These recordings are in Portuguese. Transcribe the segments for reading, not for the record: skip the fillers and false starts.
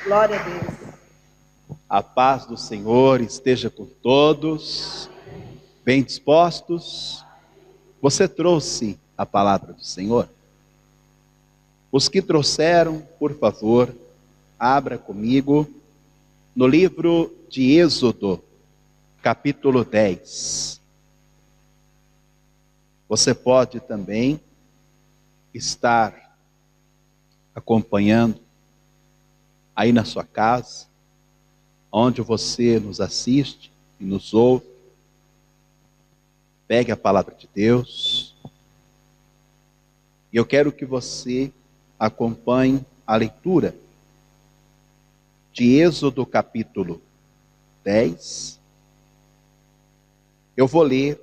Glória a Deus. A paz do Senhor esteja com todos, bem dispostos. Você trouxe a palavra do Senhor? Os que trouxeram, por favor, abra comigo no livro de Êxodo, capítulo 10. Você pode também estar acompanhando aí na sua casa, onde você nos assiste e nos ouve. Pegue a palavra de Deus. E eu quero que você acompanhe a leitura de Êxodo capítulo 10. Eu vou ler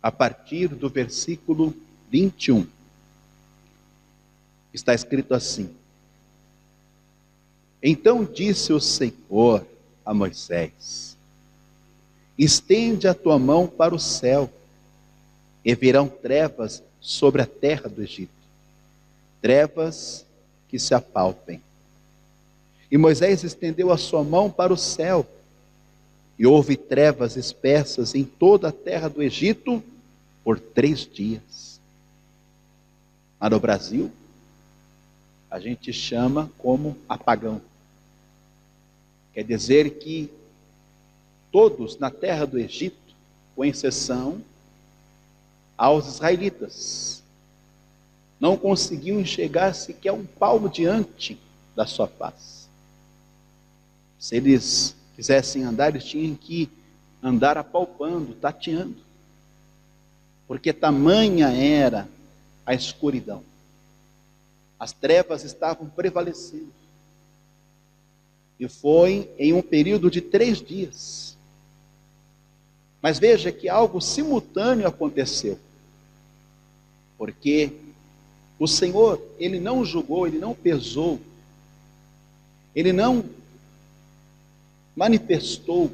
a partir do versículo 21. Está escrito assim: Então disse o Senhor a Moisés: Estende a tua mão para o céu, e virão trevas sobre a terra do Egito, trevas que se apalpem. E Moisés estendeu a sua mão para o céu, e houve trevas espessas em toda a terra do Egito por 3 dias. Mas no Brasil, a gente chama como apagão. Quer dizer que todos na terra do Egito, com exceção aos israelitas, não conseguiam enxergar sequer um palmo diante da sua face. Se eles quisessem andar, eles tinham que andar apalpando, tateando, porque tamanha era a escuridão. As trevas estavam prevalecendo. E foi em um período de 3 dias. Mas veja que algo simultâneo aconteceu. Porque o Senhor, Ele não julgou, Ele não pesou, Ele não manifestou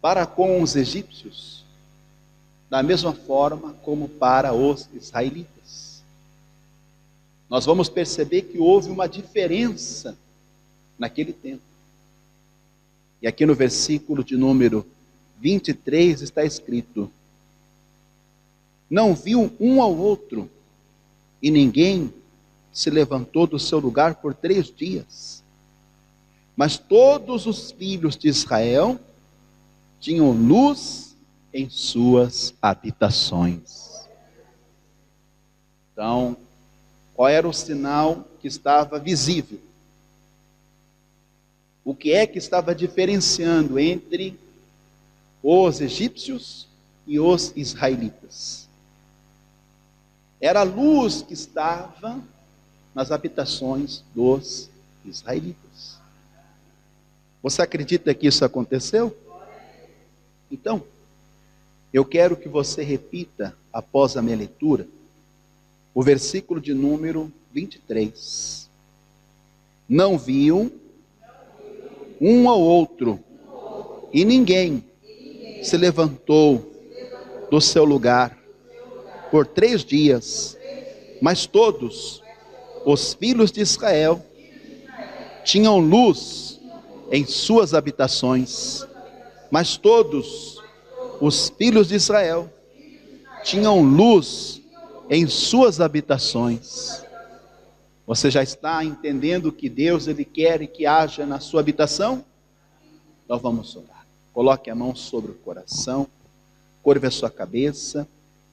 para com os egípcios da mesma forma como para os israelitas. Nós vamos perceber que houve uma diferença naquele tempo. E aqui no versículo de número 23 está escrito: Não viu um ao outro, e ninguém se levantou do seu lugar por 3 dias. Mas todos os filhos de Israel tinham luz em suas habitações. Então, qual era o sinal que estava visível? O que é que estava diferenciando entre os egípcios e os israelitas? Era a luz que estava nas habitações dos israelitas. Você acredita que isso aconteceu? Então, eu quero que você repita, após a minha leitura, o versículo de número 23. Não viam um ao outro, e ninguém se levantou do seu lugar por 3 dias, mas todos os filhos de Israel tinham luz em suas habitações. Mas todos os filhos de Israel tinham luz em suas habitações. Você já está entendendo que Deus, Ele quer que haja na sua habitação? Nós vamos orar. Coloque a mão sobre o coração, curve a sua cabeça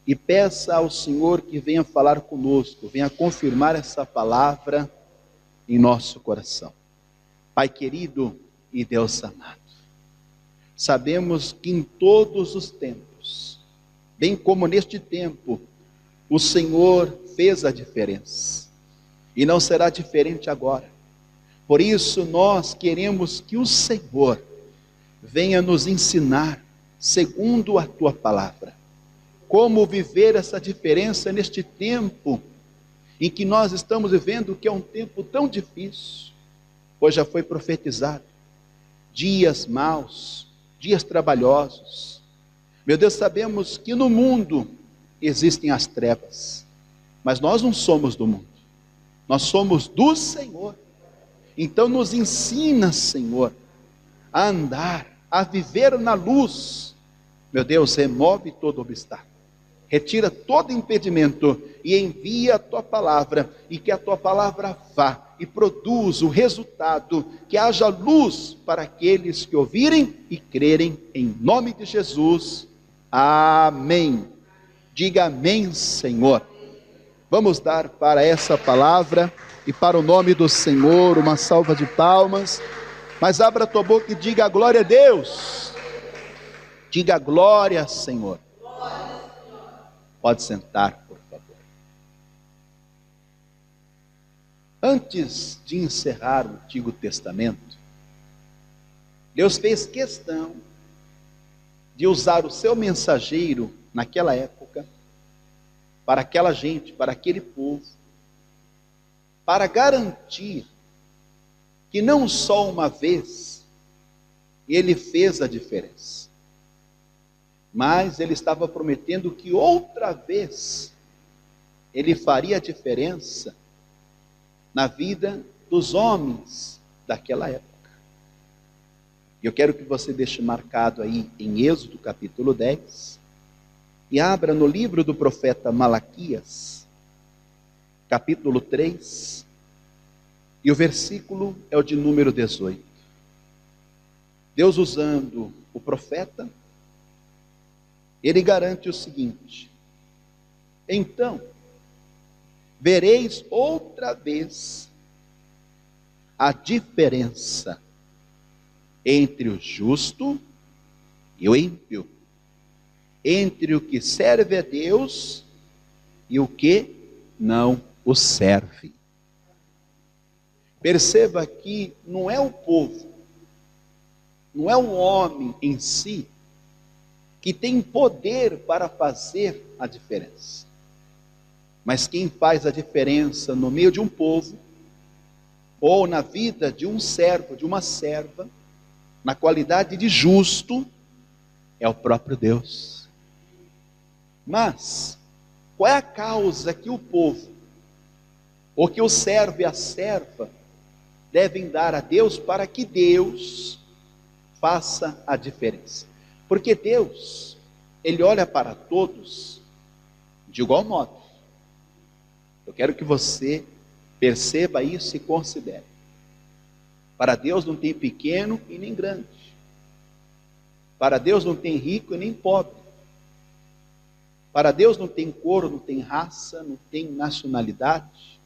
e peça ao Senhor que venha falar conosco, venha confirmar essa palavra em nosso coração. Pai querido e Deus amado, sabemos que em todos os tempos, bem como neste tempo, o Senhor fez a diferença. E não será diferente agora. Por isso nós queremos que o Senhor venha nos ensinar, segundo a Tua palavra, como viver essa diferença neste tempo em que nós estamos vivendo, que é um tempo tão difícil, pois já foi profetizado, dias maus, dias trabalhosos. Meu Deus, sabemos que no mundo existem as trevas, mas nós não somos do mundo. nós somos do Senhor. Então nos ensina, Senhor, a andar, a viver na luz. Meu Deus, remove todo obstáculo, retira todo impedimento e envia a tua palavra, e que a tua palavra vá e produza o resultado, que haja luz para aqueles que ouvirem e crerem, em nome de Jesus. Amém. Diga amém, Senhor. Vamos dar para essa palavra e para o nome do Senhor uma salva de palmas. Mas abra a tua boca e diga glória a Deus. Diga glória, Senhor. Pode sentar, por favor. Antes de encerrar o Antigo Testamento, Deus fez questão de usar o seu mensageiro naquela época, para aquela gente, para aquele povo, para garantir que não só uma vez ele fez a diferença, mas ele estava prometendo que outra vez ele faria a diferença na vida dos homens daquela época. Eu quero que você deixe marcado aí em Êxodo capítulo 10, e abra no livro do profeta Malaquias, capítulo 3, e o versículo é o de número 18. Deus, usando o profeta, ele garante o seguinte: então, vereis outra vez a diferença entre o justo e o ímpio, entre o que serve a Deus e o que não o serve. Perceba que não é o povo, não é o homem em si que tem poder para fazer a diferença, mas quem faz a diferença no meio de um povo, ou na vida de um servo, de uma serva, na qualidade de justo, é o próprio Deus. Mas qual é a causa que o povo, ou que o servo e a serva, devem dar a Deus para que Deus faça a diferença? Porque Deus, Ele olha para todos de igual modo. Eu quero que você perceba isso e considere. Para Deus não tem pequeno e nem grande. Para Deus não tem rico e nem pobre. Para Deus não tem cor, não tem raça, não tem nacionalidade.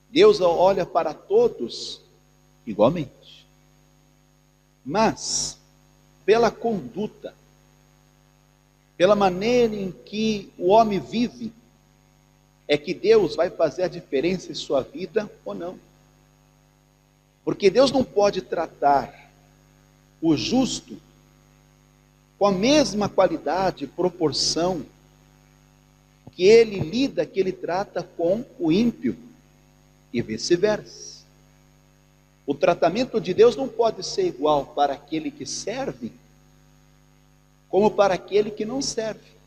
Deus olha para todos igualmente. Mas, pela conduta, pela maneira em que o homem vive, é que Deus vai fazer a diferença em sua vida ou não. Porque Deus não pode tratar o justo com a mesma qualidade e proporção que ele lida, que ele trata com o ímpio, e vice-versa. O tratamento de Deus não pode ser igual para aquele que serve, como para aquele que não serve.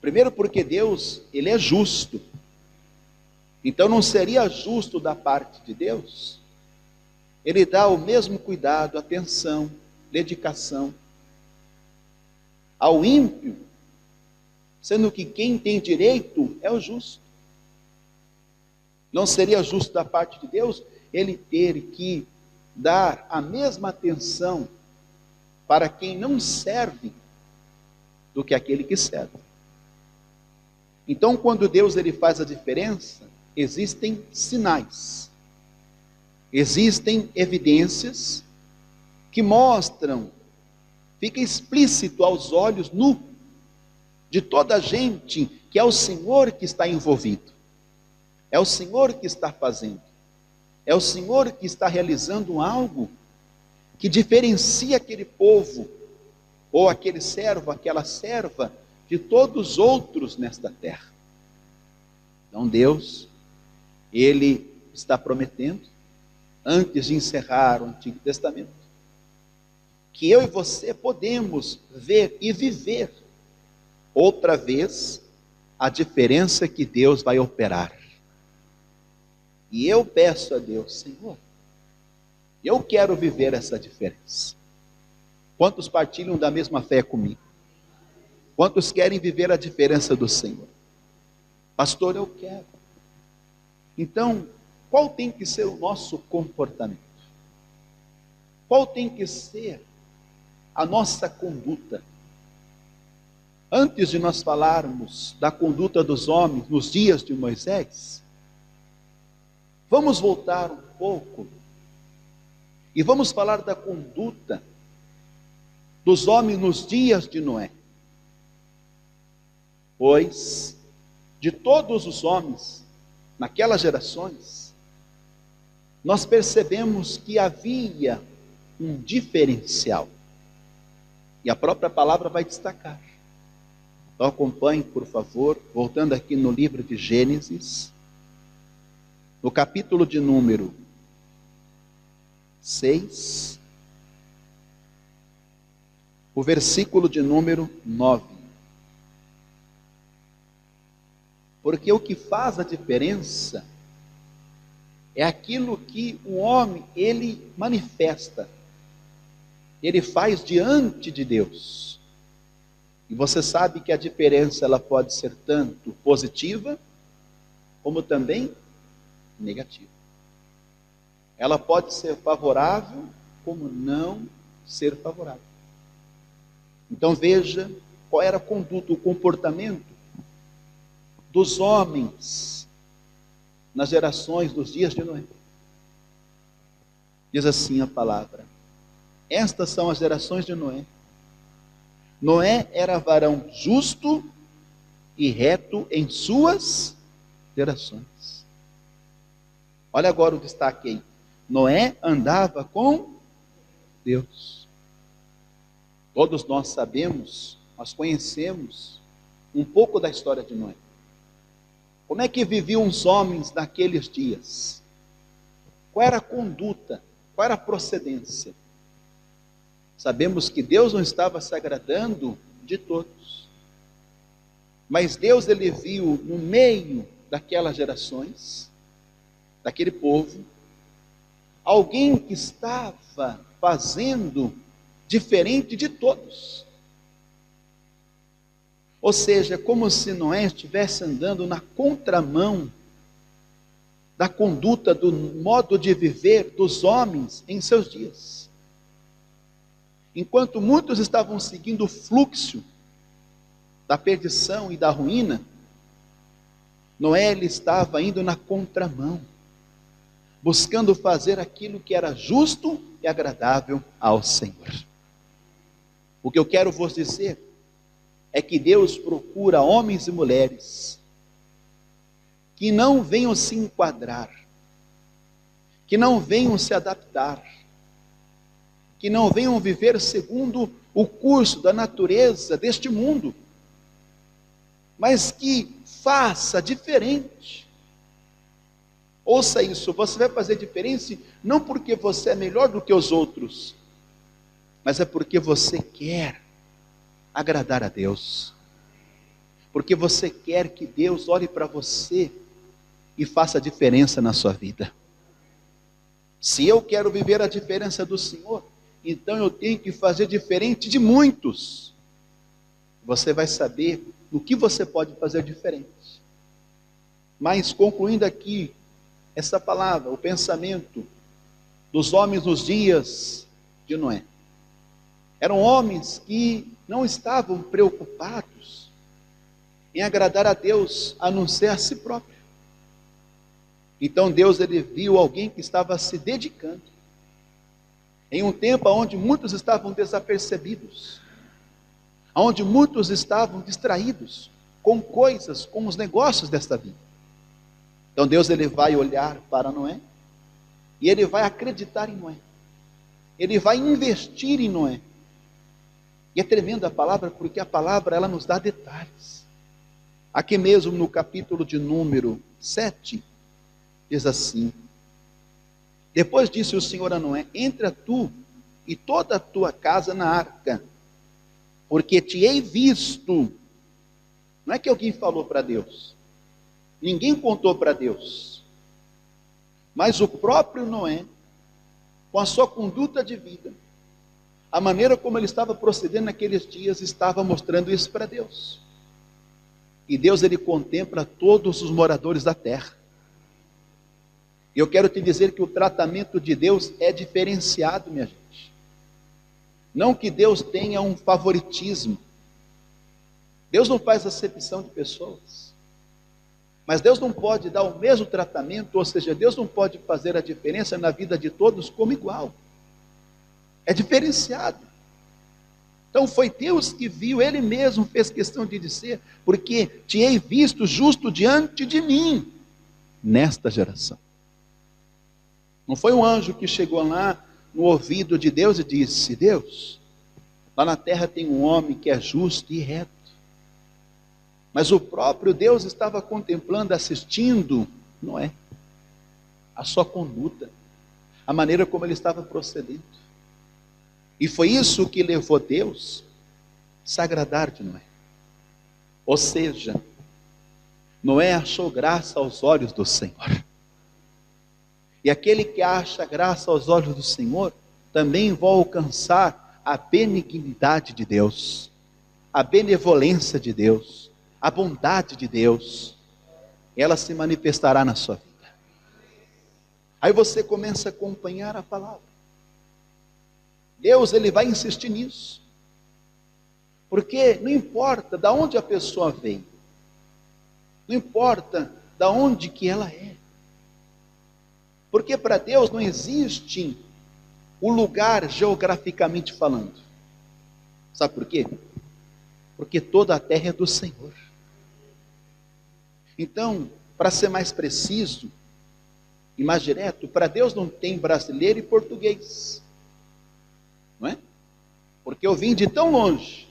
Primeiro porque Deus, Ele é justo. Então não seria justo da parte de Deus Ele dá o mesmo cuidado, atenção, dedicação ao ímpio, sendo que quem tem direito é o justo. Não seria justo da parte de Deus Ele ter que dar a mesma atenção para quem não serve do que aquele que serve. Então, quando Deus ele faz a diferença, existem sinais, existem evidências que mostram, fica explícito aos olhos nus de toda a gente que é o Senhor que está envolvido, é o Senhor que está fazendo, é o Senhor que está realizando algo que diferencia aquele povo, ou aquele servo, aquela serva, de todos os outros nesta terra. Então Deus, Ele está prometendo, antes de encerrar o Antigo Testamento, que eu e você podemos ver e viver outra vez a diferença que Deus vai operar. E eu peço a Deus, Senhor, eu quero viver essa diferença. Quantos partilham da mesma fé comigo? Quantos querem viver a diferença do Senhor? Pastor, eu quero. Então, qual tem que ser o nosso comportamento? Qual tem que ser a nossa conduta? Antes de nós falarmos da conduta dos homens nos dias de Moisés, vamos voltar um pouco e vamos falar da conduta dos homens nos dias de Noé. Pois, de todos os homens naquelas gerações, nós percebemos que havia um diferencial. E a própria palavra vai destacar. Então acompanhe, por favor, voltando aqui no livro de Gênesis, no capítulo de número 6, o versículo de número 9. Porque o que faz a diferença é aquilo que o homem, ele manifesta, ele faz diante de Deus. E você sabe que a diferença ela pode ser tanto positiva, como também negativa. Ela pode ser favorável, como não ser favorável. Então veja qual era a conduta, o comportamento dos homens nas gerações dos dias de Noé. Diz assim a palavra: estas são as gerações de Noé. Noé era varão justo e reto em suas gerações. Olha agora o destaque aí. Noé andava com Deus. Todos nós sabemos, nós conhecemos um pouco da história de Noé. Como é que viviam os homens naqueles dias? Qual era a conduta? Qual era a procedência? Sabemos que Deus não estava se agradando de todos. Mas Deus, ele viu no meio daquelas gerações, daquele povo, alguém que estava fazendo diferente de todos. Ou seja, como se Noé estivesse andando na contramão da conduta, do modo de viver dos homens em seus dias. Enquanto muitos estavam seguindo o fluxo da perdição e da ruína, Noé ele estava indo na contramão, buscando fazer aquilo que era justo e agradável ao Senhor. O que eu quero vos dizer é que Deus procura homens e mulheres que não venham se enquadrar, que não venham se adaptar, que não venham viver segundo o curso da natureza deste mundo, mas que faça diferente. Ouça isso, você vai fazer diferença não porque você é melhor do que os outros, mas é porque você quer agradar a Deus, porque você quer que Deus olhe para você e faça a diferença na sua vida. Se eu quero viver a diferença do Senhor, então eu tenho que fazer diferente de muitos. Você vai saber no que você pode fazer diferente. Mas concluindo aqui essa palavra, o pensamento dos homens nos dias de Noé. Eram homens que não estavam preocupados em agradar a Deus, a não ser a si próprio. Então Deus ele viu alguém que estava se dedicando, em um tempo onde muitos estavam desapercebidos, onde muitos estavam distraídos com coisas, com os negócios desta vida. Então Deus ele vai olhar para Noé, e ele vai acreditar em Noé, ele vai investir em Noé. E é tremenda a palavra, porque a palavra ela nos dá detalhes. Aqui mesmo no capítulo de número 7, diz assim: depois disse o Senhor a Noé: entra tu e toda a tua casa na arca, porque te hei visto. Não é que alguém falou para Deus, ninguém contou para Deus, Mas o próprio Noé, com a sua conduta de vida, a maneira como ele estava procedendo naqueles dias, estava mostrando isso para Deus. E Deus, ele contempla todos os moradores da terra. E eu quero te dizer que o tratamento de Deus é diferenciado, minha gente. Não que Deus tenha um favoritismo. Deus não faz acepção de pessoas. Mas Deus não pode dar o mesmo tratamento, ou seja, Deus não pode fazer a diferença na vida de todos como igual. É diferenciado. Então foi Deus que viu, Ele mesmo fez questão de dizer, porque te hei visto justo diante de mim, nesta geração. Não foi um anjo que chegou lá no ouvido de Deus e disse: Deus, lá na terra tem um homem que é justo e reto. Mas o próprio Deus estava contemplando, assistindo Noé, a sua conduta, a maneira como ele estava procedendo. E foi isso que levou Deus a se agradar de Noé. Ou seja, Noé achou graça aos olhos do Senhor. E aquele que acha graça aos olhos do Senhor, também vai alcançar a benignidade de Deus, a benevolência de Deus, a bondade de Deus. Ela se manifestará na sua vida. Aí você começa a acompanhar a palavra. Deus, ele vai insistir nisso. Porque não importa de onde a pessoa veio, não importa de onde que ela é. Porque para Deus não existe o lugar geograficamente falando. Sabe por quê? Porque toda a terra é do Senhor. Então, para ser mais preciso e mais direto, para Deus não tem brasileiro e português. Não é? Porque eu vim de tão longe.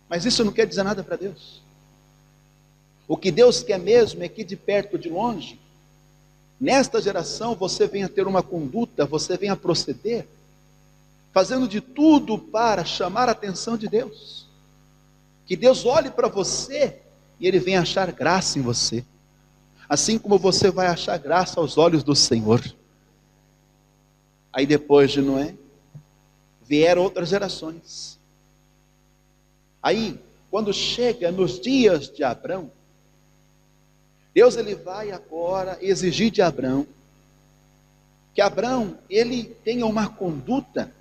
Mas isso não quer dizer nada para Deus. O que Deus quer mesmo é que de perto ou de longe, nesta geração você venha ter uma conduta, você venha proceder, fazendo de tudo para chamar a atenção de Deus. Que Deus olhe para você e Ele venha achar graça em você. Assim como você vai achar graça aos olhos do Senhor. Aí depois de Noé, vieram outras gerações. Aí, quando chega nos dias de Abrão, Deus, ele vai agora exigir de Abrão que Abrão, ele tenha uma conduta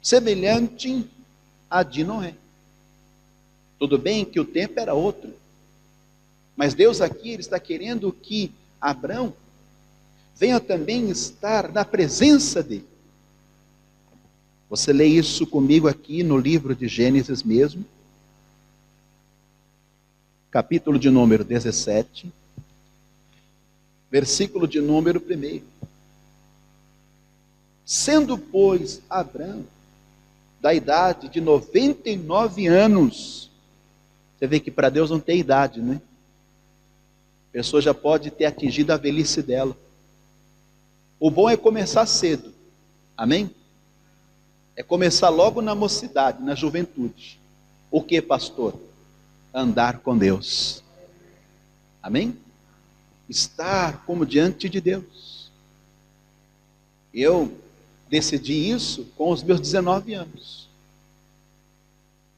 semelhante à de Noé. Tudo bem que o tempo era outro, mas Deus aqui, ele está querendo que Abrão venha também estar na presença dele. Você lê isso comigo aqui no livro de Gênesis mesmo, capítulo de número 17, versículo de número 1. Sendo, pois, Abrão da idade de 99 anos, você vê que para Deus não tem idade, né? A pessoa já pode ter atingido a velhice dela. O bom é começar cedo, amém? É começar logo na mocidade, na juventude. O que, pastor? Andar com Deus. Amém? Estar como diante de Deus. Eu decidi isso com os meus 19 anos.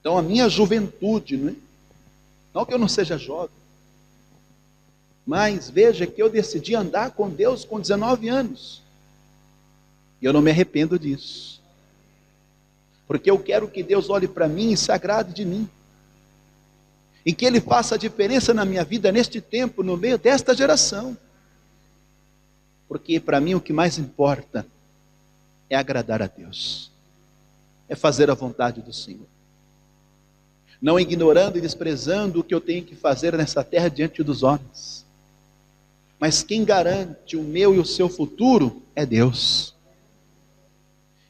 Então a minha juventude, não que eu não seja jovem, mas veja que eu decidi andar com Deus com 19 anos. E eu não me arrependo disso. Porque eu quero que Deus olhe para mim e se agrade de mim. E que Ele faça a diferença na minha vida neste tempo, no meio desta geração. Porque para mim o que mais importa é agradar a Deus. É fazer a vontade do Senhor. Não ignorando e desprezando o que eu tenho que fazer nessa terra diante dos homens. Mas quem garante o meu e o seu futuro é Deus.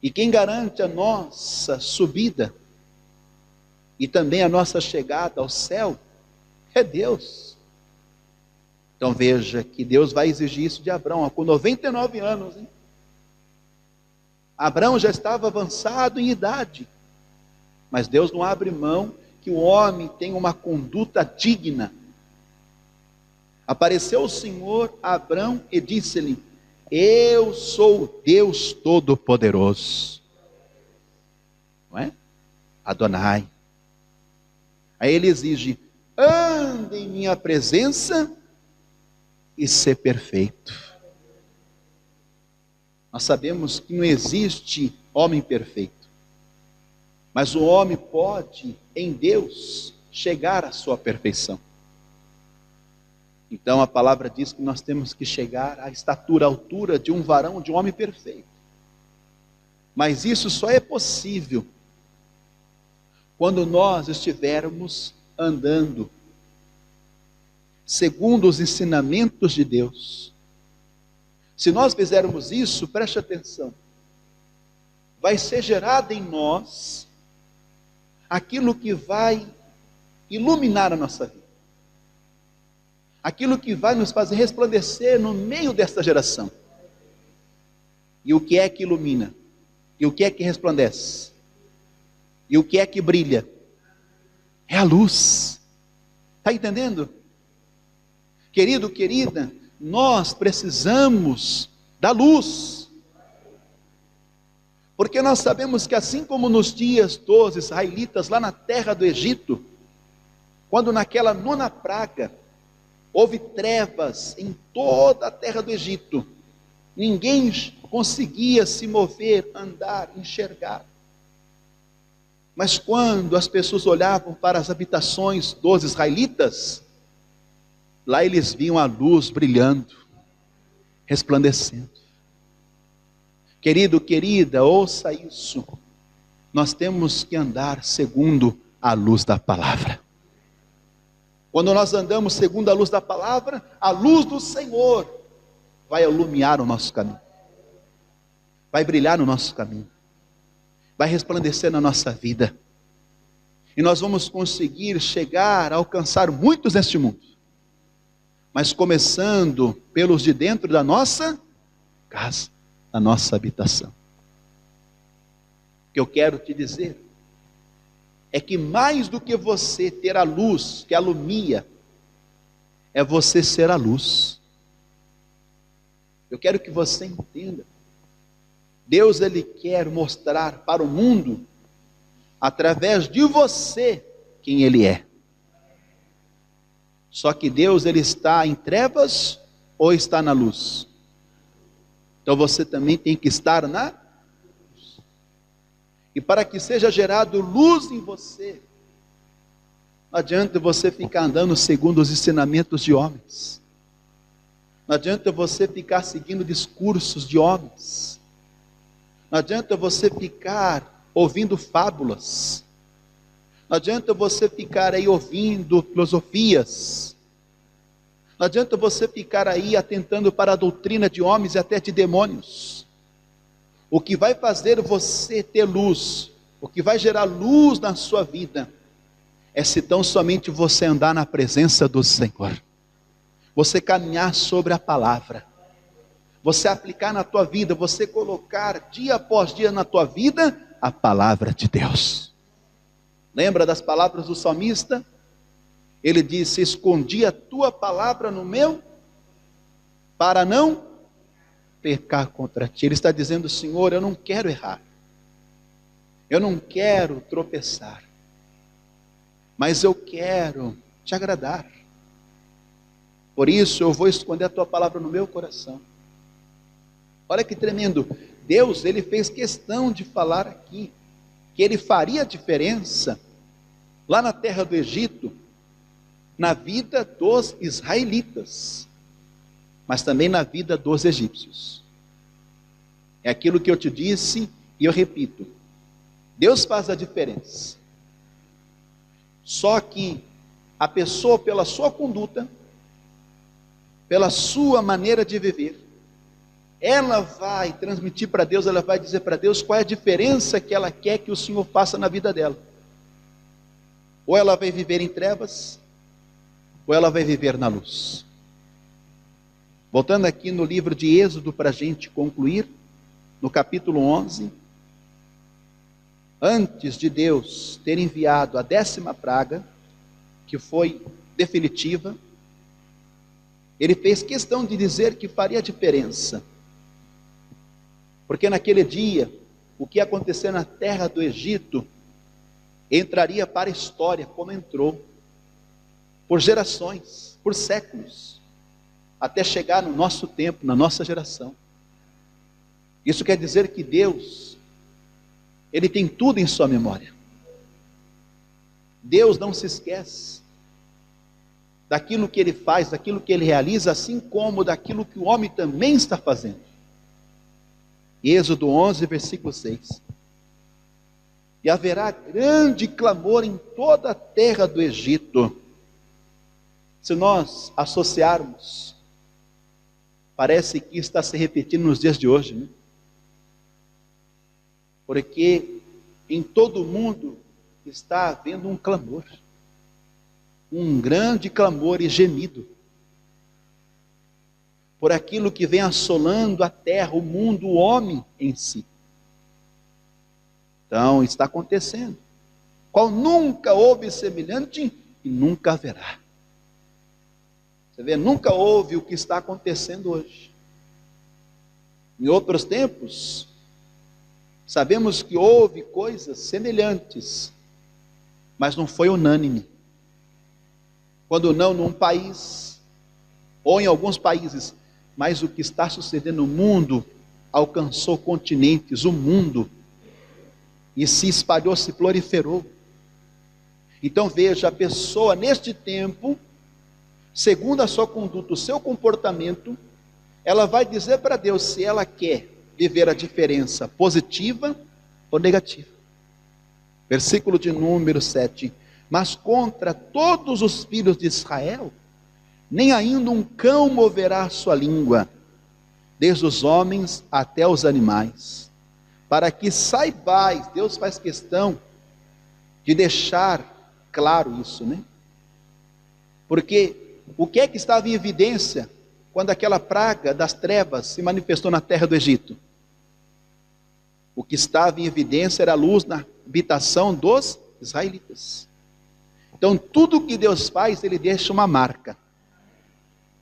E quem garante a nossa subida e também a nossa chegada ao céu é Deus. Então veja que Deus vai exigir isso de Abrão, com 99 anos. Hein? Abrão já estava avançado em idade, mas Deus não abre mão que o homem tenha uma conduta digna. Apareceu o Senhor a Abrão e disse-lhe: eu sou o Deus Todo-Poderoso. Não é? Adonai. Aí ele exige: ande em minha presença e ser perfeito. Nós sabemos que não existe homem perfeito, mas o homem pode, em Deus, chegar à sua perfeição. Então a palavra diz que nós temos que chegar à estatura, à altura de um varão, de um homem perfeito. Mas isso só é possível quando nós estivermos andando segundo os ensinamentos de Deus. Se nós fizermos isso, preste atenção, vai ser gerado em nós aquilo que vai iluminar a nossa vida, aquilo que vai nos fazer resplandecer no meio desta geração. E o que é que ilumina? E o que é que resplandece? E o que é que brilha? É a luz. Está entendendo? Querido, querida, nós precisamos da luz. Porque nós sabemos que assim como nos dias dos israelitas lá na terra do Egito, quando naquela nona praga houve trevas em toda a terra do Egito, ninguém conseguia se mover, andar, enxergar. Mas quando as pessoas olhavam para as habitações dos israelitas, lá eles viam a luz brilhando, resplandecendo. Querido, querida, ouça isso. Nós temos que andar segundo a luz da palavra. Quando nós andamos segundo a luz da palavra, a luz do Senhor vai iluminar o nosso caminho, vai brilhar no nosso caminho, vai resplandecer na nossa vida, e nós vamos conseguir chegar a alcançar muitos neste mundo, mas começando pelos de dentro da nossa casa, da nossa habitação. O que eu quero te dizer é que mais do que você ter a luz que alumia, é você ser a luz. Eu quero que você entenda. Deus, Ele quer mostrar para o mundo, através de você, quem Ele é. Só que Deus, Ele está em trevas ou está na luz? Então você também tem que estar na luz. E para que seja gerado luz em você, não adianta você ficar andando segundo os ensinamentos de homens. Não adianta você ficar seguindo discursos de homens. Não adianta você ficar ouvindo fábulas. Não adianta você ficar aí ouvindo filosofias. Não adianta você ficar aí atentando para a doutrina de homens e até de demônios. O que vai fazer você ter luz, o que vai gerar luz na sua vida, é se tão somente você andar na presença do Senhor. Você caminhar sobre a palavra. Você aplicar na tua vida, você colocar dia após dia na tua vida a palavra de Deus. Lembra das palavras do salmista? Ele disse: escondi a tua palavra no meu, para não pecar contra ti. Ele está dizendo: Senhor, eu não quero errar, eu não quero tropeçar, mas eu quero te agradar. Por isso eu vou esconder a tua palavra no meu coração. Olha que tremendo. Deus, Ele fez questão de falar aqui que Ele faria diferença lá na terra do Egito, na vida dos israelitas, mas também na vida dos egípcios. É aquilo que eu te disse e eu repito: Deus faz a diferença. Só que a pessoa, pela sua conduta, pela sua maneira de viver, ela vai transmitir para Deus, ela vai dizer para Deus qual é a diferença que ela quer que o Senhor faça na vida dela. Ou ela vai viver em trevas, ou ela vai viver na luz. Voltando aqui no livro de Êxodo para a gente concluir, no capítulo 11, antes de Deus ter enviado a 10ª praga, que foi definitiva, ele fez questão de dizer que faria diferença, porque naquele dia, o que aconteceu na terra do Egito, entraria para a história como entrou, por gerações, por séculos, até chegar no nosso tempo, na nossa geração. Isso quer dizer que Deus, Ele tem tudo em sua memória. Deus não se esquece daquilo que Ele faz, daquilo que Ele realiza, assim como daquilo que o homem também está fazendo. Êxodo 11, versículo 6. E haverá grande clamor em toda a terra do Egito. Se nós associarmos, parece que está se repetindo nos dias de hoje, né? Porque em todo o mundo está havendo um clamor, um grande clamor e gemido, por aquilo que vem assolando a terra, o mundo, o homem em si. Então, está acontecendo, qual nunca houve semelhante e nunca haverá. Você vê, nunca houve o que está acontecendo hoje. Em outros tempos, sabemos que houve coisas semelhantes, mas não foi unânime. Quando não num país, ou em alguns países, mas o que está sucedendo no mundo, alcançou continentes, o mundo, e se espalhou, se proliferou. Então veja, a pessoa neste tempo, segundo a sua conduta, o seu comportamento, ela vai dizer para Deus se ela quer viver a diferença positiva ou negativa. Versículo de número 7. Mas contra todos os filhos de Israel, nem ainda um cão moverá a sua língua, desde os homens até os animais, para que saibais, Deus faz questão de deixar claro isso, né? Porque o que é que estava em evidência quando aquela praga das trevas se manifestou na terra do Egito? O que estava em evidência era a luz na habitação dos israelitas. Então tudo que Deus faz, Ele deixa uma marca.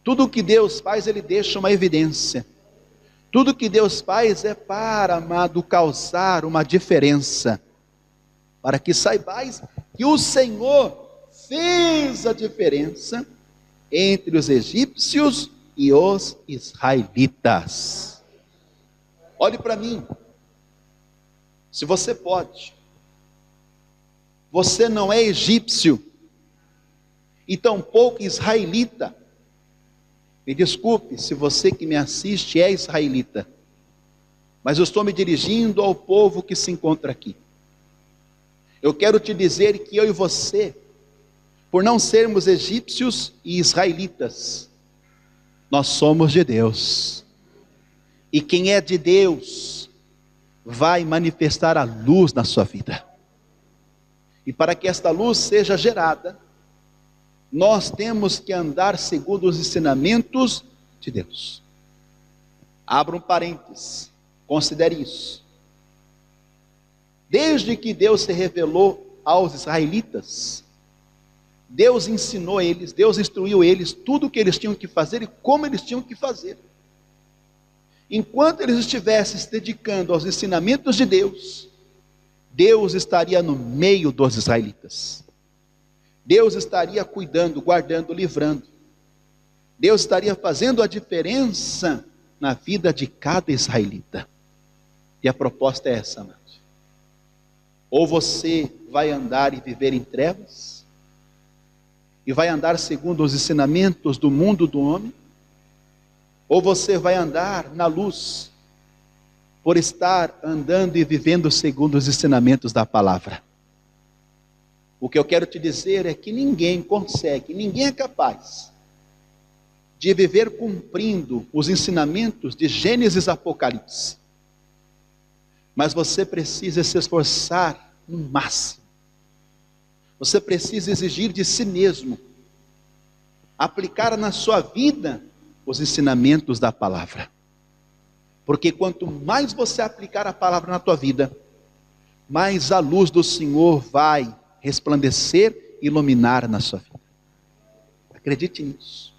Tudo que Deus faz, Ele deixa uma evidência. Tudo que Deus faz é para, amado, causar uma diferença, para que saibais que o Senhor fez a diferença entre os egípcios e os israelitas. Olhe para mim, se você pode, você não é egípcio, e tampouco israelita. Me desculpe se você que me assiste é israelita, mas eu estou me dirigindo ao povo que se encontra aqui. Eu quero te dizer que eu e você, por não sermos egípcios e israelitas, nós somos de Deus. E quem é de Deus vai manifestar a luz na sua vida. E para que esta luz seja gerada, nós temos que andar segundo os ensinamentos de Deus. Abra um parênteses, considere isso. Desde que Deus se revelou aos israelitas, Deus ensinou eles, Deus instruiu eles, tudo o que eles tinham que fazer e como eles tinham que fazer. Enquanto eles estivessem se dedicando aos ensinamentos de Deus, Deus estaria no meio dos israelitas. Deus estaria cuidando, guardando, livrando. Deus estaria fazendo a diferença na vida de cada israelita. E a proposta é essa, amado. Ou você vai andar e viver em trevas, e vai andar segundo os ensinamentos do mundo do homem, ou você vai andar na luz, por estar andando e vivendo segundo os ensinamentos da palavra. O que eu quero te dizer é que ninguém consegue, ninguém é capaz de viver cumprindo os ensinamentos de Gênesis e Apocalipse. Mas você precisa se esforçar no máximo. Você precisa exigir de si mesmo, aplicar na sua vida os ensinamentos da palavra. Porque quanto mais você aplicar a palavra na tua vida, mais a luz do Senhor vai resplandecer e iluminar na sua vida. Acredite nisso.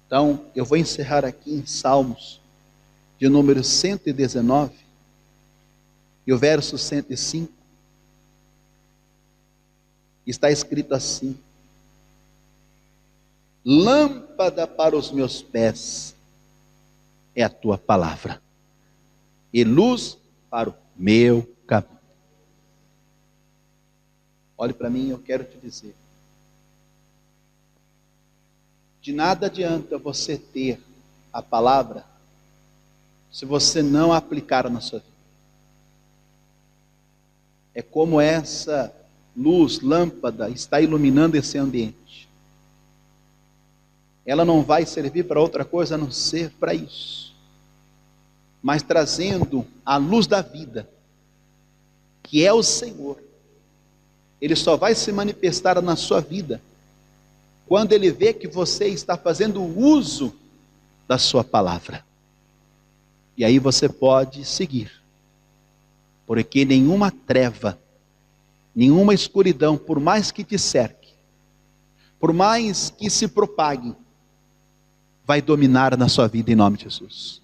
Então, eu vou encerrar aqui em Salmos, de número 119, e o verso 105, está escrito assim: lâmpada para os meus pés é a tua palavra, e luz para o meu caminho. Olhe para mim, eu quero te dizer, de nada adianta você ter a palavra se você não aplicar na sua vida. É como essa luz, lâmpada, está iluminando esse ambiente. Ela não vai servir para outra coisa a não ser para isso. Mas trazendo a luz da vida, que é o Senhor, Ele só vai se manifestar na sua vida quando Ele vê que você está fazendo uso da sua palavra. E aí você pode seguir, porque nenhuma treva, nenhuma escuridão, por mais que te cerque, por mais que se propague, vai dominar na sua vida em nome de Jesus.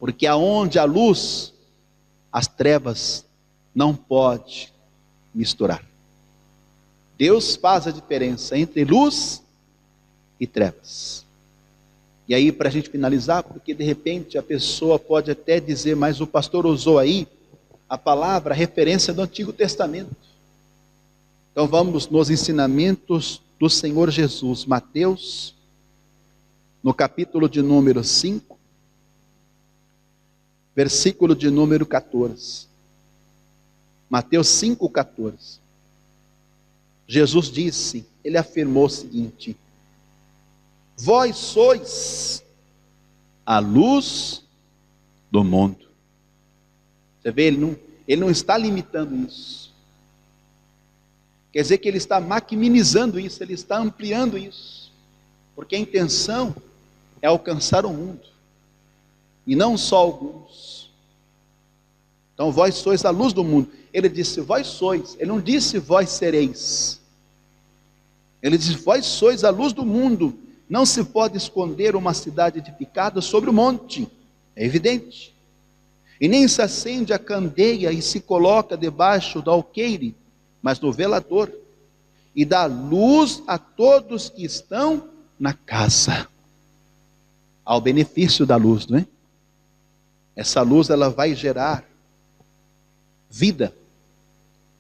Porque aonde há luz, as trevas não podem misturar. Deus faz a diferença entre luz e trevas. E aí, para a gente finalizar, porque de repente a pessoa pode até dizer, mas o pastor usou aí a palavra, a referência do Antigo Testamento. Então vamos nos ensinamentos do Senhor Jesus, Mateus, no capítulo de número 5, versículo de número 14. Mateus 5,14. Jesus disse, Ele afirmou o seguinte: vós sois a luz do mundo. Você vê, ele não está limitando isso. Quer dizer que ele está maximizando isso, ele está ampliando isso. Porque a intenção é alcançar o mundo, e não só alguns. Então vós sois a luz do mundo. Ele disse vós sois, ele não disse vós sereis. Ele disse vós sois a luz do mundo. Não se pode esconder uma cidade edificada sobre o monte, é evidente. E nem se acende a candeia e se coloca debaixo do alqueire, mas no velador, e dá luz a todos que estão na casa. Ao benefício da luz, não é? Essa luz, ela vai gerar vida.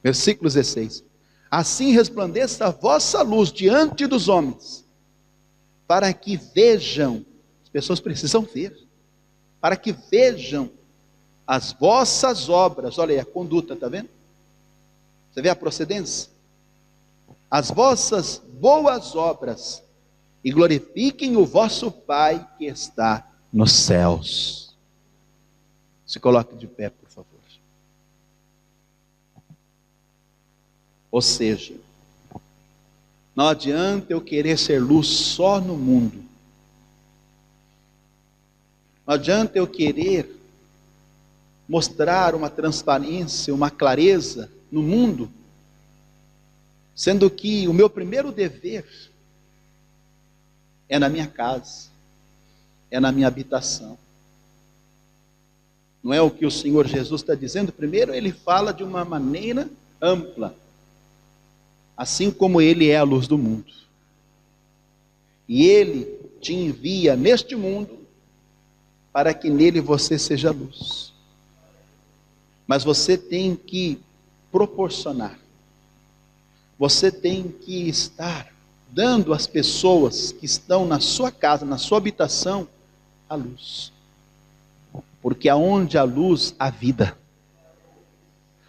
Versículo 16. Assim resplandeça a vossa luz diante dos homens, para que vejam, as pessoas precisam ver, para que vejam as vossas obras. Olha aí a conduta, está vendo? Você vê a procedência? As vossas boas obras, e glorifiquem o vosso Pai que está nos céus. Se coloque de pé, por favor. Ou seja, não adianta eu querer ser luz só no mundo. Não adianta eu querer mostrar uma transparência, uma clareza no mundo, sendo que o meu primeiro dever é na minha casa, é na minha habitação. Não é o que o Senhor Jesus está dizendo? Primeiro ele fala de uma maneira ampla, assim como Ele é a luz do mundo. E Ele te envia neste mundo para que nele você seja luz. Mas você tem que proporcionar. Você tem que estar dando às pessoas que estão na sua casa, na sua habitação, a luz. Porque aonde há luz, há vida.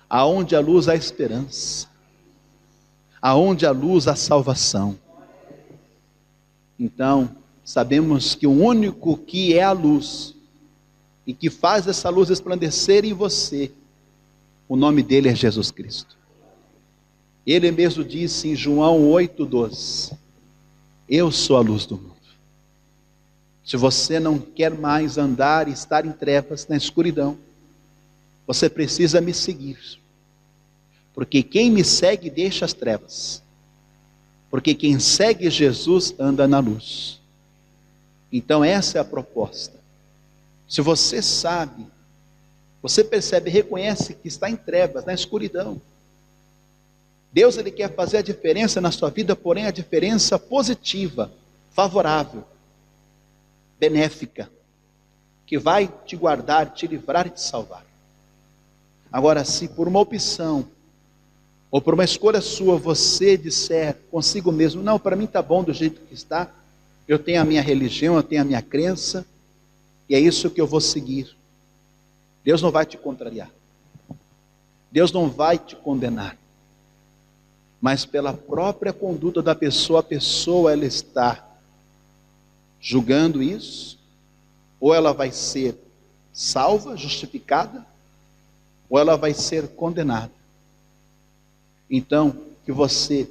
Aonde há luz, há esperança. Aonde há luz, há salvação. Então, sabemos que o único que é a luz, e que faz essa luz resplandecer em você, o nome dele é Jesus Cristo. Ele mesmo disse em João 8,12, eu sou a luz do mundo. Se você não quer mais andar e estar em trevas, na escuridão, você precisa me seguir. Porque quem me segue deixa as trevas. Porque quem segue Jesus anda na luz. Então essa é a proposta. Se você sabe, você percebe, reconhece que está em trevas, na escuridão. Deus, Ele quer fazer a diferença na sua vida, porém a diferença positiva, favorável, benéfica, que vai te guardar, te livrar e te salvar. Agora, se por uma opção, ou por uma escolha sua, você disser consigo mesmo, não, para mim está bom do jeito que está, eu tenho a minha religião, eu tenho a minha crença, e é isso que eu vou seguir. Deus não vai te contrariar. Deus não vai te condenar. Mas pela própria conduta da pessoa, a pessoa ela está julgando isso, ou ela vai ser salva, justificada, ou ela vai ser condenada. Então, que você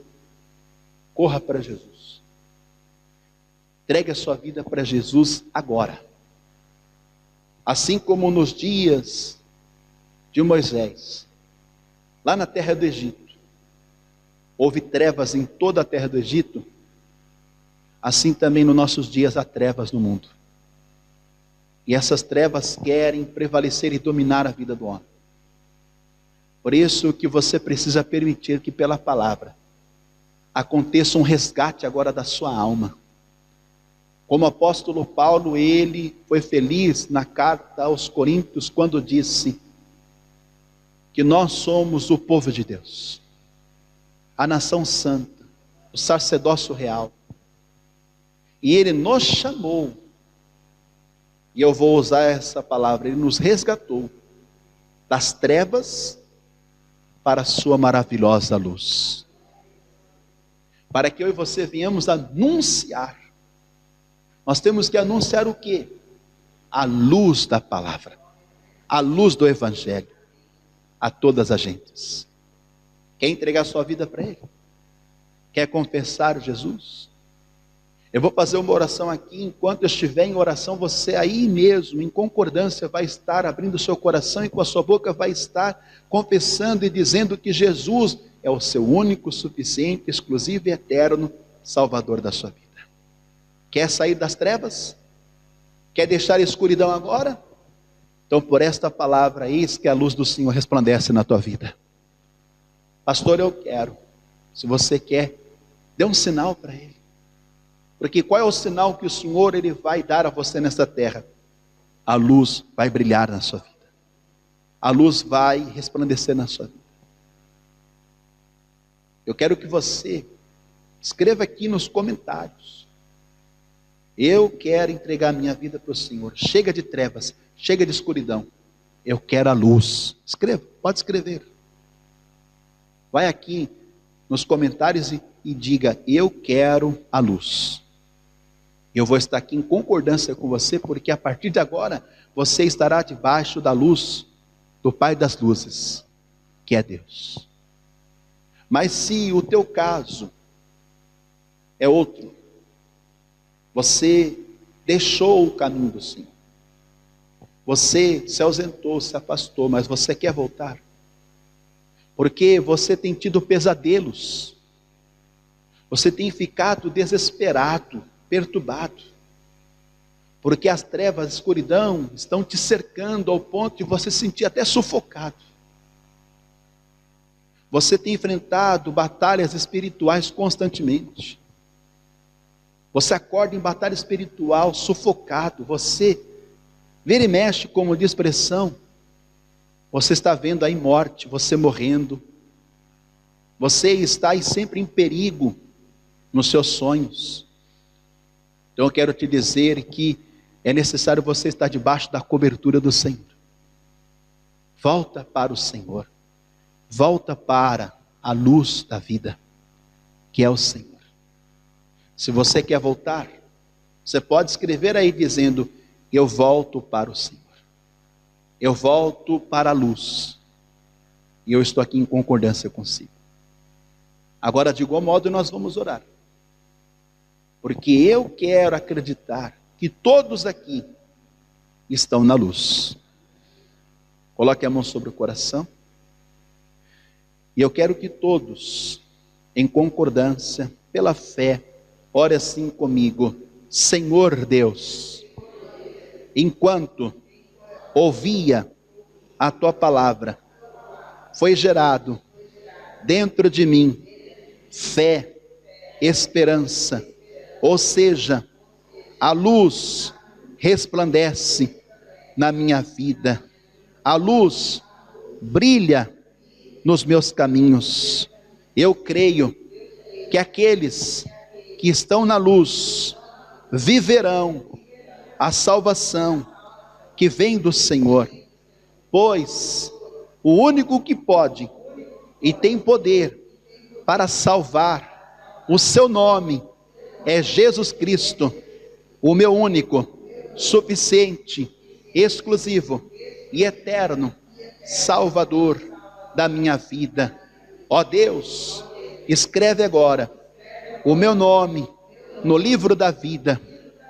corra para Jesus. Entregue a sua vida para Jesus agora. Assim como nos dias de Moisés, lá na terra do Egito, houve trevas em toda a terra do Egito, assim também nos nossos dias há trevas no mundo. E essas trevas querem prevalecer e dominar a vida do homem. Por isso que você precisa permitir que pela palavra aconteça um resgate agora da sua alma. Como o apóstolo Paulo, ele foi feliz na carta aos Coríntios quando disse que nós somos o povo de Deus, a nação santa, o sacerdócio real. E ele nos chamou, e eu vou usar essa palavra, ele nos resgatou das trevas para a sua maravilhosa luz. Para que eu e você venhamos anunciar. Nós temos que anunciar o quê? A luz da palavra, a luz do evangelho, a todas as gentes. Quer entregar sua vida para Ele? Quer confessar Jesus? Eu vou fazer uma oração aqui, enquanto eu estiver em oração, você aí mesmo, em concordância, vai estar abrindo o seu coração e com a sua boca vai estar confessando e dizendo que Jesus é o seu único, suficiente, exclusivo e eterno Salvador da sua vida. Quer sair das trevas? Quer deixar a escuridão agora? Então por esta palavra, eis que a luz do Senhor resplandece na tua vida. Pastor, eu quero. Se você quer, dê um sinal para Ele. Porque qual é o sinal que o Senhor Ele vai dar a você nesta terra? A luz vai brilhar na sua vida. A luz vai resplandecer na sua vida. Eu quero que você escreva aqui nos comentários. Eu quero entregar minha vida para o Senhor. Chega de trevas, chega de escuridão. Eu quero a luz. Escreva, pode escrever. Vai aqui nos comentários e diga, eu quero a luz. Eu vou estar aqui em concordância com você, porque a partir de agora, você estará debaixo da luz do Pai das luzes, que é Deus. Mas se o teu caso é outro, você deixou o caminho do Senhor, você se ausentou, se afastou, mas você quer voltar, porque você tem tido pesadelos, você tem ficado desesperado, perturbado, porque as trevas, a escuridão estão te cercando ao ponto de você se sentir até sufocado. Você tem enfrentado batalhas espirituais constantemente. Você acorda em batalha espiritual sufocado. Você vira e mexe, como diz a expressão. Você está vendo aí morte, você morrendo. Você está aí sempre em perigo nos seus sonhos. Então eu quero te dizer que é necessário você estar debaixo da cobertura do Senhor. Volta para o Senhor. Volta para a luz da vida, que é o Senhor. Se você quer voltar, você pode escrever aí dizendo, eu volto para o Senhor. Eu volto para a luz. E eu estou aqui em concordância consigo. Agora, de igual modo, nós vamos orar. Porque eu quero acreditar que todos aqui estão na luz. Coloque a mão sobre o coração. E eu quero que todos, em concordância, pela fé, ore assim comigo. Senhor Deus, enquanto ouvia a tua palavra, foi gerado dentro de mim fé, esperança, ou seja, a luz resplandece na minha vida, a luz brilha nos meus caminhos. Eu creio que aqueles que estão na luz viverão a salvação que vem do Senhor, pois o único que pode e tem poder para salvar o seu nome é Jesus Cristo, o meu único, suficiente, exclusivo e eterno Salvador da minha vida. Ó Deus, escreve agora o meu nome no livro da vida,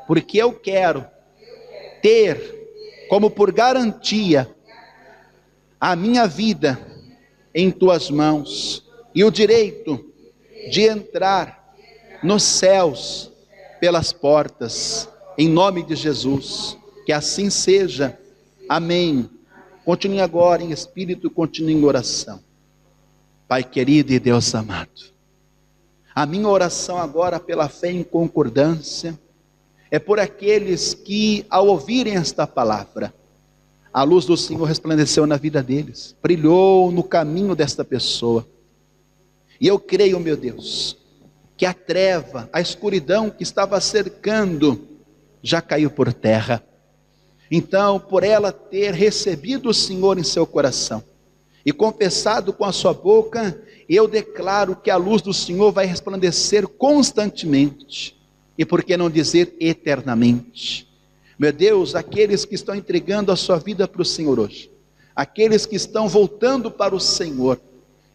porque eu quero ter como por garantia a minha vida em tuas mãos e o direito de entrar nos céus pelas portas, em nome de Jesus. Que assim seja. Amém. Continue agora em espírito, continue em oração. Pai querido e Deus amado, a minha oração agora pela fé em concordância é por aqueles que, ao ouvirem esta palavra, a luz do Senhor resplandeceu na vida deles, brilhou no caminho desta pessoa. E eu creio, meu Deus, que a treva, a escuridão que estava cercando, já caiu por terra. Então, por ela ter recebido o Senhor em seu coração e confessado com a sua boca, eu declaro que a luz do Senhor vai resplandecer constantemente, e por que não dizer eternamente. Meu Deus, aqueles que estão entregando a sua vida para o Senhor hoje, aqueles que estão voltando para o Senhor,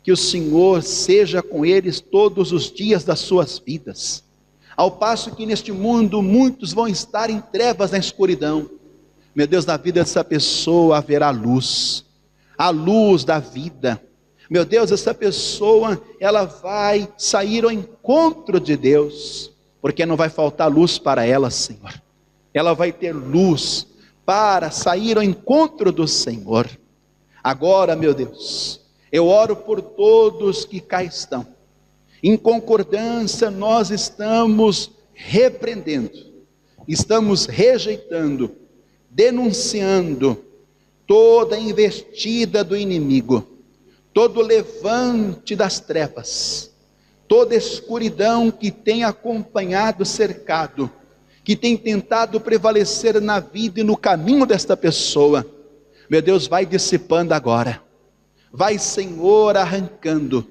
que o Senhor seja com eles todos os dias das suas vidas, ao passo que neste mundo muitos vão estar em trevas, na escuridão. Meu Deus, na vida dessa pessoa haverá luz, a luz da vida. Meu Deus, essa pessoa, ela vai sair ao encontro de Deus, porque não vai faltar luz para ela, Senhor. Ela vai ter luz para sair ao encontro do Senhor. Agora, meu Deus, eu oro por todos que cá estão. Em concordância, nós estamos repreendendo, estamos rejeitando, denunciando toda investida do inimigo, todo levante das trevas, toda escuridão que tem acompanhado, cercado, que tem tentado prevalecer na vida e no caminho desta pessoa. Meu Deus, vai dissipando agora, vai, Senhor, arrancando,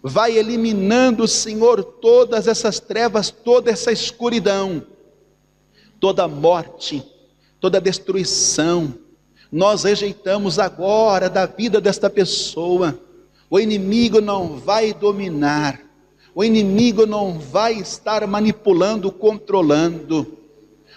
vai eliminando, Senhor, todas essas trevas, toda essa escuridão, toda morte, toda destruição. Nós rejeitamos agora da vida desta pessoa. O inimigo não vai dominar, o inimigo não vai estar manipulando, controlando,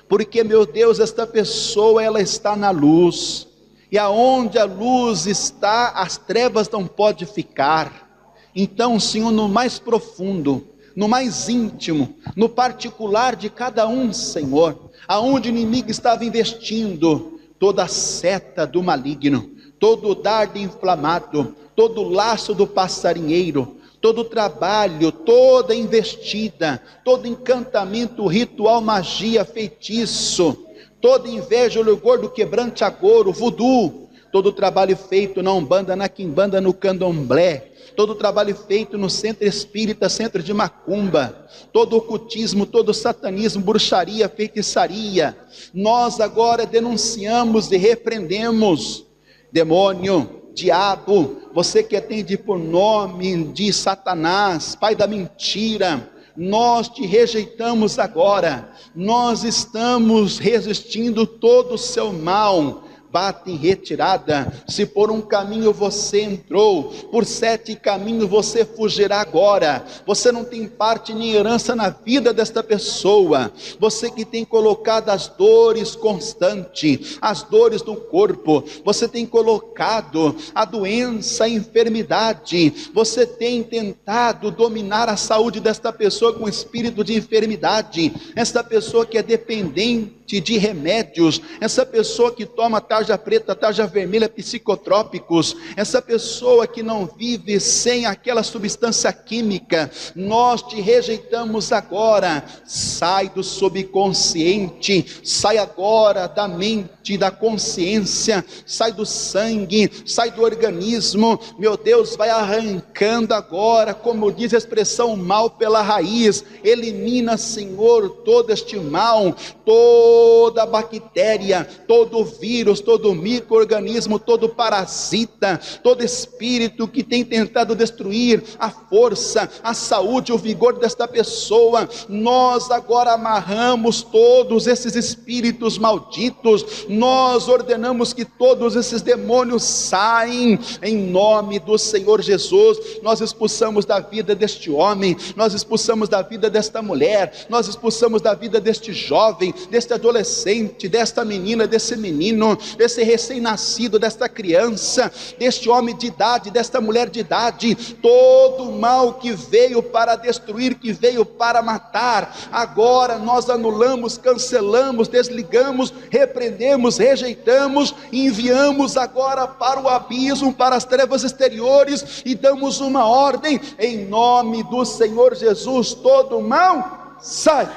porque, meu Deus, esta pessoa, ela está na luz, e aonde a luz está, as trevas não podem ficar. Então, Senhor, no mais profundo, no mais íntimo, no particular de cada um, Senhor, aonde o inimigo estava investindo, toda a seta do maligno, todo o dardo inflamado, todo o laço do passarinheiro, todo o trabalho, toda investida, todo encantamento, ritual, magia, feitiço, toda inveja, olhor do quebrante agouro, voodoo, todo o trabalho feito na Umbanda, na Quimbanda, no Candomblé, todo o trabalho feito no centro espírita, centro de macumba, todo o ocultismo, todo o satanismo, bruxaria, feitiçaria, nós agora denunciamos e repreendemos. Demônio, diabo, você que atende por nome de Satanás, pai da mentira, nós te rejeitamos agora, nós estamos resistindo todo o seu mal. bate em retirada. Se por um caminho você entrou, por 7 caminhos você fugirá agora. Você não tem parte nem herança na vida desta pessoa. Você que tem colocado as dores constantes, as dores do corpo, você tem colocado a doença, a enfermidade, você tem tentado dominar a saúde desta pessoa com espírito de enfermidade, esta pessoa que é dependente de remédios, essa pessoa que toma tarja preta, tarja vermelha, psicotrópicos, essa pessoa que não vive sem aquela substância química, nós te rejeitamos agora. Sai do subconsciente, sai agora da mente, da consciência, sai do sangue, sai do organismo, meu Deus, vai arrancando agora, como diz a expressão, mal pela raiz. Elimina, Senhor, todo este mal, toda bactéria, todo vírus, todo micro-organismo, todo parasita, todo espírito que tem tentado destruir a força, a saúde, o vigor desta pessoa. Nós agora amarramos todos esses espíritos malditos, nós ordenamos que todos esses demônios saem em nome do Senhor Jesus. Nós expulsamos da vida deste homem, nós expulsamos da vida desta mulher, nós expulsamos da vida deste jovem, deste adolescente, desta menina, desse menino, desse recém-nascido, desta criança, deste homem de idade, desta mulher de idade, todo mal que veio para destruir, que veio para matar, agora nós anulamos, cancelamos, desligamos, repreendemos, rejeitamos, enviamos agora para o abismo, para as trevas exteriores, e damos uma ordem, em nome do Senhor Jesus, todo mal sai,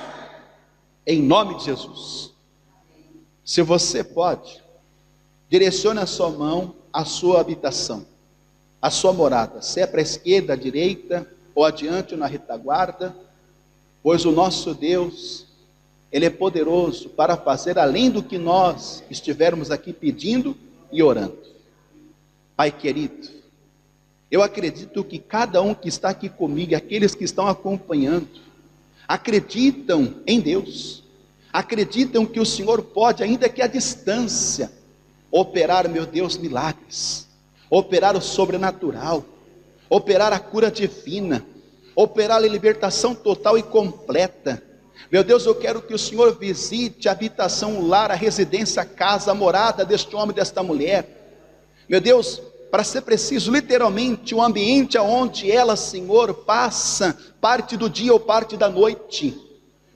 em nome de Jesus. Se você pode, direcione a sua mão à sua habitação, à sua morada, se é para a esquerda, à direita, ou adiante ou na retaguarda, pois o nosso Deus, Ele é poderoso para fazer além do que nós estivermos aqui pedindo e orando. Pai querido, eu acredito que cada um que está aqui comigo, aqueles que estão acompanhando, acreditam em Deus, acreditam que o Senhor pode, ainda que à distância, operar, meu Deus, milagres, operar o sobrenatural, operar a cura divina, operar a libertação total e completa. Meu Deus, eu quero que o Senhor visite a habitação, o lar, a residência, a casa, a morada deste homem e desta mulher. Meu Deus, para ser preciso, literalmente, o ambiente onde ela, Senhor, passa parte do dia ou parte da noite.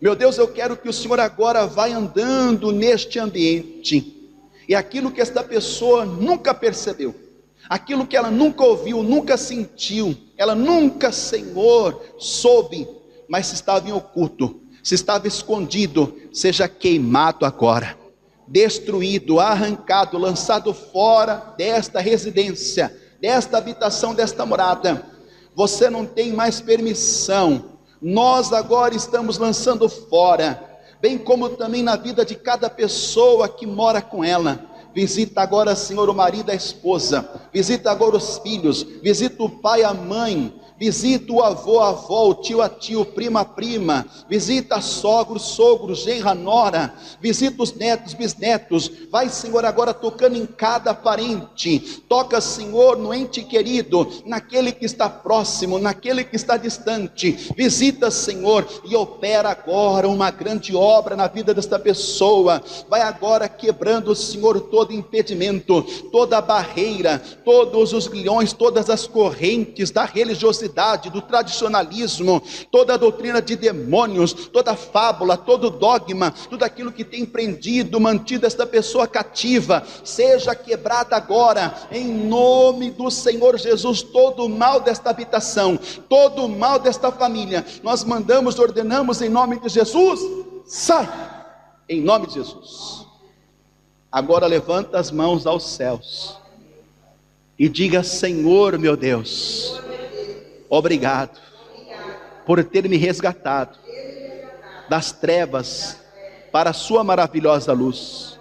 Meu Deus, eu quero que o Senhor agora vá andando neste ambiente, e aquilo que esta pessoa nunca percebeu, aquilo que ela nunca ouviu, nunca sentiu, ela nunca, Senhor, soube, mas se estava em oculto, se estava escondido, seja queimado agora, destruído, arrancado, lançado fora desta residência, desta habitação, desta morada. Você não tem mais permissão. Nós agora estamos lançando fora, bem como também na vida de cada pessoa que mora com ela. Visita agora, Senhor, o marido e a esposa, visita agora os filhos, visita o pai, a mãe, visita o avô, a avó, o tio, a tio, prima, a prima, visita sogro, sogro, genra, nora, visita os netos, bisnetos. Vai, Senhor, agora tocando em cada parente, toca, Senhor, no ente querido, naquele que está próximo, naquele que está distante. Visita, Senhor, e opera agora uma grande obra na vida desta pessoa. Vai agora quebrando, Senhor, todo impedimento, toda barreira, todos os grilhões, todas as correntes da religiosidade, do tradicionalismo, toda a doutrina de demônios, toda fábula, todo dogma, tudo aquilo que tem prendido, mantido esta pessoa cativa, seja quebrada agora, em nome do Senhor Jesus. Todo o mal desta habitação, todo o mal desta família, nós mandamos, ordenamos em nome de Jesus, sai, em nome de Jesus. Agora levanta as mãos aos céus e diga: Senhor meu Deus, obrigado por ter me resgatado das trevas para a sua maravilhosa luz.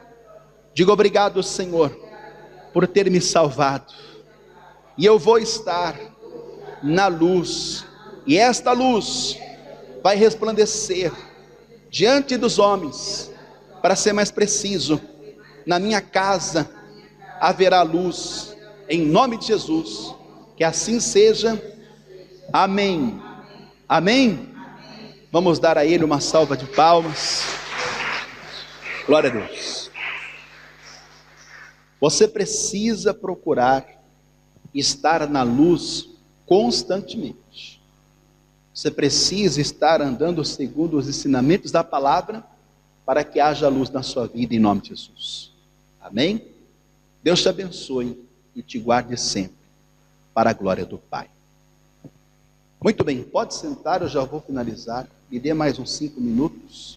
Digo obrigado, Senhor, por ter me salvado, e eu vou estar na luz, e esta luz vai resplandecer diante dos homens, para ser mais preciso, na minha casa, haverá luz, em nome de Jesus, que assim seja, amém, amém? Vamos dar a Ele uma salva de palmas, glória a Deus. Você precisa procurar estar na luz constantemente, você precisa estar andando segundo os ensinamentos da palavra, para que haja luz na sua vida, em nome de Jesus, amém? Deus te abençoe e te guarde sempre, para a glória do Pai. Muito bem, pode sentar, eu já vou finalizar, me dê mais uns 5 minutos.